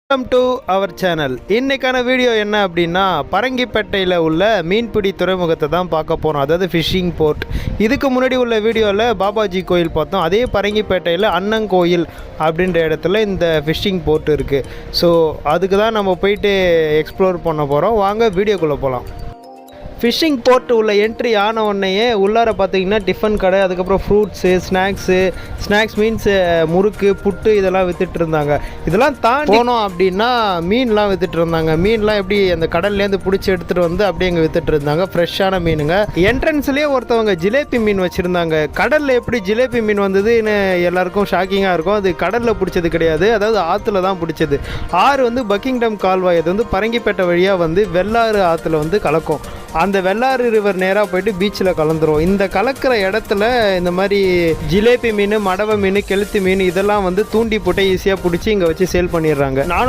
Welcome to our channel. இன்றைக்கான video என்ன அப்படின்னா, பரங்கிப்பேட்டையில் உள்ள மீன்பிடி துறைமுகத்தை தான் பார்க்க போகிறோம். அதாவது ஃபிஷ்ஷிங் போர்ட். இதுக்கு முன்னாடி உள்ள வீடியோவில் பாபாஜி கோயில் பார்த்தோம். அதே பரங்கிப்பேட்டையில் அன்னங்கோயில் அப்படின்ற இடத்துல இந்த ஃபிஷ்ஷிங் போர்ட் இருக்குது. ஸோ அதுக்கு தான் நம்ம போயிட்டு எக்ஸ்ப்ளோர் பண்ண போகிறோம். வாங்க வீடியோக்குள்ளே போகலாம். ஃபிஷ்ஷிங் போர்ட் உள்ள என்ட்ரி ஆன உடனேயே உள்ளார பார்த்தீங்கன்னா டிஃபன் கடை, அதுக்கப்புறம் ஃப்ரூட்ஸு, ஸ்நாக்ஸ் மீன்ஸ் முறுக்கு, புட்டு இதெல்லாம் விற்றுட்டு இருந்தாங்க. இதெல்லாம் தாண்டி போனோம் அப்படின்னா மீன்லாம் விற்றுட்டு இருந்தாங்க. மீன்லாம் எப்படி அந்த கடல்லேருந்து பிடிச்சி எடுத்துகிட்டு வந்து அப்படியே அங்கே விற்றுட்டு இருந்தாங்க. ஃப்ரெஷ்ஷான மீனுங்க. என்ட்ரன்ஸ்லேயே ஒருத்தவங்க ஜிலேபி மீன் வச்சுருந்தாங்க. கடலில் எப்படி ஜிலேபி மீன் வந்ததுன்னு எல்லாருக்கும் ஷாக்கிங்காக இருக்கும். அது கடலில் பிடிச்சது கிடையாது, அதாவது ஆற்றுல தான் பிடிச்சது. ஆறு வந்து பக்கிங்டம் கால்வாய். அது வந்து பரங்கிப்பேட்டை வழியாக வந்து வெள்ளாறு ஆற்றுல வந்து கலக்கும். அந்த வெள்ளாறு ரிவர் நேராக போயிட்டு பீச்சில் கலந்துரும். இந்த கலக்கிற இடத்துல இந்த மாதிரி ஜிலேபி மீன், மடவை மீன், கெளுத்தி மீன் இதெல்லாம் வந்து தூண்டி போட்டு ஈஸியாக பிடிச்சி இங்கே வச்சு சேல் பண்ணிடுறாங்க. நானும்